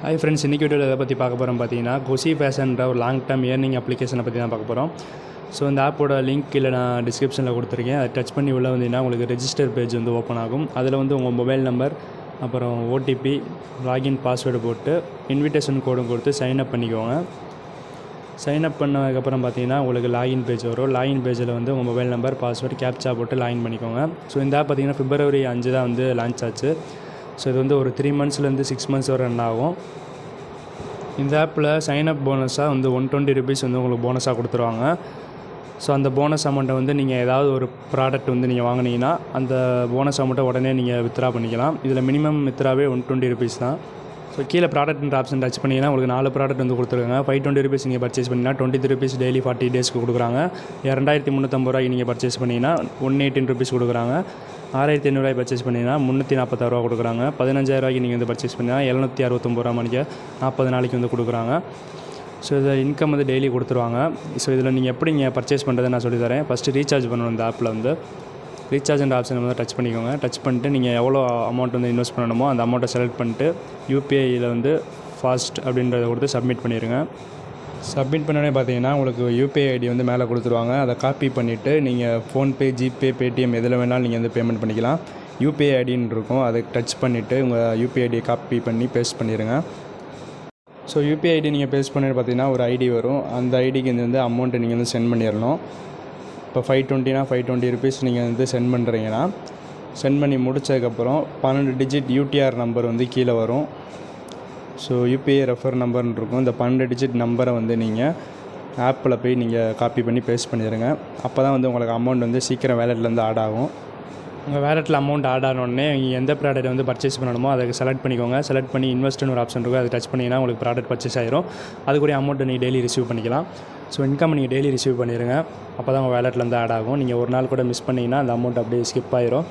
Hi friends, இன்றைக்கி வீடியோவில் எதை பற்றி பார்க்க போகிறோம் பார்த்தீங்கன்னா, கொசி ஃபேஷன்ற ஒரு லாங் டேர்ம் ஏர்னிங் அப்ளிகேஷனை பற்றி தான் பார்க்க போகிறோம். ஸோ இந்த ஆப்போட லிங்க் கீழே நான் டிஸ்கிரிப்ஷனில் கொடுத்துருக்கேன். அதை டச் பண்ணி உள்ளே வந்தீங்கன்னா உங்களுக்கு ரெஜிஸ்டர் பேஜ் வந்து ஓப்பன் ஆகும். அதில் வந்து உங்கள் மொபைல் நம்பர், அப்புறம் ஓடிபி, லாகின் பாஸ்வேர்டு போட்டு இன்விடேஷன் கோடும் கொடுத்து சைன்அப் பண்ணிக்கோங்க. சைன்அப் பண்ணதுக்கப்புறம் பார்த்தீங்கன்னா உங்களுக்கு லாகின் பேஜ் வரும். லாகின் பேஜில் வந்து உங்கள் மொபைல் நம்பர், பாஸ்வேர்டு, கேப்சா போட்டு லாகின் பண்ணிக்கோங்க. ஸோ இந்த ஆப் பார்த்தீங்கன்னா February 5 தான் வந்து லான்ச் ஆச்சு. ஸோ இது வந்து ஒரு 3 monthsலேருந்து 6 months வரை ரன் ஆகும். இந்த ஆப்பில் சைன்அப் போனஸாக வந்து 120 rupees வந்து உங்களுக்கு போனஸாக கொடுத்துருவாங்க. ஸோ அந்த போனஸ் அமௌண்ட்டை வந்து நீங்கள் ஏதாவது ஒரு ப்ராடக்ட் வந்து நீங்கள் வாங்கினீங்கன்னா அந்த போனஸ் அமௌண்ட்டை உடனே நீங்கள் வித்ரா பண்ணிக்கலாம். இதில் மினிமம் வித்ராவே 120 rupees தான். ஸோ கீழே ப்ராடக்ட்ன்ற ஆப்ஷன் டச் பண்ணிங்கன்னா உங்களுக்கு 4 ப்ராடக்ட் வந்து கொடுத்துருக்காங்க. 520 rupees நீங்கள் பர்ச்சேஸ் பண்ணிங்கன்னா 23 rupees டெய்லி 40 daysக்கு கொடுக்குறாங்க. 2350 நீங்கள் பர்ச்சேஸ் பண்ணிங்கன்னா 118 rupees கொடுக்குறாங்க. 6500 பர்ச்சேஸ் பண்ணிங்கன்னா 346 கொடுக்குறாங்க. 15000 நீங்கள் வந்து பர்ச்சேஸ் பண்ணிங்கன்னா 769 மணிக்கு 40 நாளைக்கு வந்து கொடுக்குறாங்க. ஸோ இதை இன்கம் வந்து டெய்லி கொடுத்துருவாங்க. ஸோ இதில் நீங்கள் எப்படி நீங்கள் பர்ச்சேஸ் பண்ணுறதை நான் சொல்லித்தரேன். ஃபஸ்ட்டு ரீசார்ஜ் பண்ணணும். இந்த ஆப்பில் வந்து ரீசார்ஜ்ன்ற ஆப்ஷன் வந்து டச் பண்ணிக்கோங்க. டச் பண்ணிட்டு நீங்கள் எவ்வளோ அமௌண்ட் வந்து இன்வெஸ்ட் பண்ணணுமோ அந்த அமௌண்ட்டை செலக்ட் பண்ணிட்டு யூபிஐயில் வந்து ஃபாஸ்ட் அப்படின்றத கொடுத்து சப்மிட் பண்ணிடுங்க. சப்மிட் பண்ணோடனே பார்த்தீங்கன்னா உங்களுக்கு யூபிஐ ஐடி வந்து மேலே கொடுத்துருவாங்க. அதை காப்பி பண்ணிவிட்டு நீங்கள் ஃபோன்பே, ஜிபே, பேடிஎம் எதில் வேணாலும் நீங்கள் வந்து பேமெண்ட் பண்ணிக்கலாம். யூபிஐ ஐடின்னு இருக்கும், அதை டச் பண்ணிவிட்டு உங்கள் யூபிஐ ஐடியை காப்பி பண்ணி பேஸ்ட் பண்ணிடுங்க. ஸோ யூபிஐ ஐடி நீங்கள் பேஸ்ட் பண்ணிட்டு பார்த்தீங்கன்னா ஒரு ஐடி வரும். அந்த ஐடிக்கு வந்து அமௌண்ட்டை நீங்கள் வந்து சென்ட் பண்ணிடணும். இப்போ 520னா 520 rupees நீங்கள் வந்து சென்ட் பண்ணுறீங்கன்னா, சென்ட் பண்ணி முடித்ததுக்கப்புறம் 12 digit யூடிஆர் நம்பர் வந்து கீழே வரும். ஸோ யூபிஐ ரெஃபர் நம்பர்னு இருக்கும். இந்த 12 digit நம்பரை வந்து நீங்கள் ஆப்பில் போய் நீங்கள் காப்பி பண்ணி பேஸ்ட் பண்ணிடுங்க. அப்போ தான் வந்து உங்களுக்கு அமௌண்ட் வந்து சீக்கிரம் வேலெட்லேருந்து ஆட் ஆகும். உங்கள் வேலெட்டில் அமௌண்ட் ஆட் ஆனோடனே நீங்கள் எந்த ப்ராடக்ட் வந்து பர்ச்சேஸ் பண்ணணுமோ அதை செலக்ட் பண்ணிக்கோங்க. செலக்ட் பண்ணி இன்வெஸ்ட்னு ஒரு ஆப்ஷன் இருக்கும், அதை டச் பண்ணிங்கன்னா உங்களுக்கு ப்ராடக்ட் பர்ச்சேஸ் ஆயிரும். அதுக்குரிய அமௌண்ட்டை நீங்கள் டெய்லி ரிசீவ் பண்ணிக்கலாம். ஸோ இன்கம் நீங்கள் டெய்லி ரிசீவ் பண்ணிடுங்க. அப்போ தான் உங்கள் வேலெட்லேருந்து ஆட் ஆகும். நீங்கள் ஒரு நாள் கூட மிஸ் பண்ணிங்கன்னா அந்த அமௌண்ட் அப்படியே ஸ்கிப் ஆயிரும்.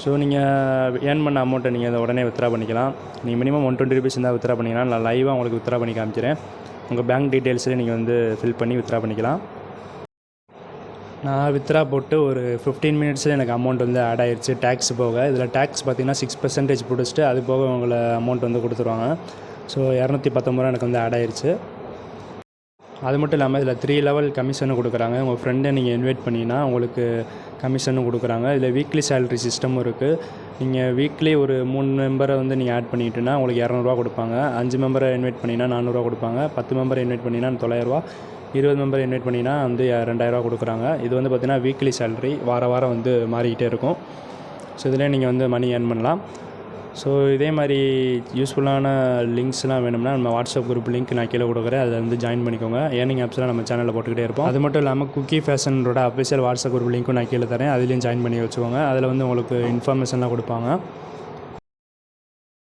ஸோ நீங்கள் ஏர்ன் பண்ண அமௌண்ட்டை நீங்கள் அதை உடனே வித்ரா பண்ணிக்கலாம். நீங்கள் மினிமம் 120 rupees இருந்தால் வித்ரா பண்ணிக்கலாம். நான் லைவாக உங்களுக்கு வித்ரா பண்ணி காமிக்கிறேன். உங்கள் பேங்க் டீட்டெயில்ஸில் நீங்கள் வந்து ஃபில் பண்ணி வித்ரா பண்ணிக்கலாம். நான் வித்ரா போட்டு ஒரு 15 minutesல எனக்கு அமௌண்ட் வந்து ஆட் ஆயிடுச்சு, டேக்ஸ் போக. இதில் டேக்ஸ் பார்த்தீங்கன்னா 6% பிடிச்சிட்டு அது போக உங்களை அமௌண்ட் வந்து கொடுத்துருவாங்க. ஸோ 219 எனக்கு வந்து ஆட் ஆயிடுச்சு. அது மட்டும் இல்லாமல் இதில் 3 level கமிஷனும் கொடுக்குறாங்க. உங்கள் ஃப்ரெண்டை நீங்கள் இன்வைட் பண்ணிங்கன்னா உங்களுக்கு கமிஷனும் கொடுக்குறாங்க. இதில் வீக்லி சேலரி சிஸ்டமும் இருக்குது. நீங்கள் வீக்லி ஒரு 3 மெம்பரை வந்து நீங்கள் ஆட் பண்ணிட்டுன்னா உங்களுக்கு 200 கொடுப்பாங்க. 5 மெம்பரை இன்வைட் பண்ணிங்கன்னா 400 கொடுப்பாங்க. 10 மெம்பரை இன்வைட் பண்ணிங்கன்னா 900, 20 மெம்பர் இன்வைட் பண்ணிங்கன்னா வந்து 2000 கொடுக்குறாங்க. இது வந்து பார்த்திங்கன்னா வீக்லி சேலரி வாரம் வந்து மாறிக்கிட்டே இருக்கும். ஸோ இதில் நீங்கள் வந்து மணி ஏர்ன் பண்ணலாம். ஸோ இதே மாதிரி யூஸ்ஃபுல்லான லிங்க்ஸ்லாம் வேணும்னா நம்ம வாட்ஸ்அப் குரூப் லிங்க் நான் கீழே கொடுக்குறேன், அதில் வந்து ஜாயின் பண்ணிக்கோங்க. ஏர்னிங் ஆப்ஸ்லாம் நம்ம சேனலில் போட்டுக்கிட்டே இருப்போம். அது மட்டும் இல்லாமல் குக்கி ஃபேஷனோட அஃபிஷியல் வாட்ஸ்அப் குரூப் லிங்க்கும் நான் கீழே தரேன், அதுலேயும் ஜாயின் பண்ணி வச்சுக்கோங்க. அதில் வந்து உங்களுக்கு இன்ஃபர்மேஷன்லாம் கொடுப்பாங்க.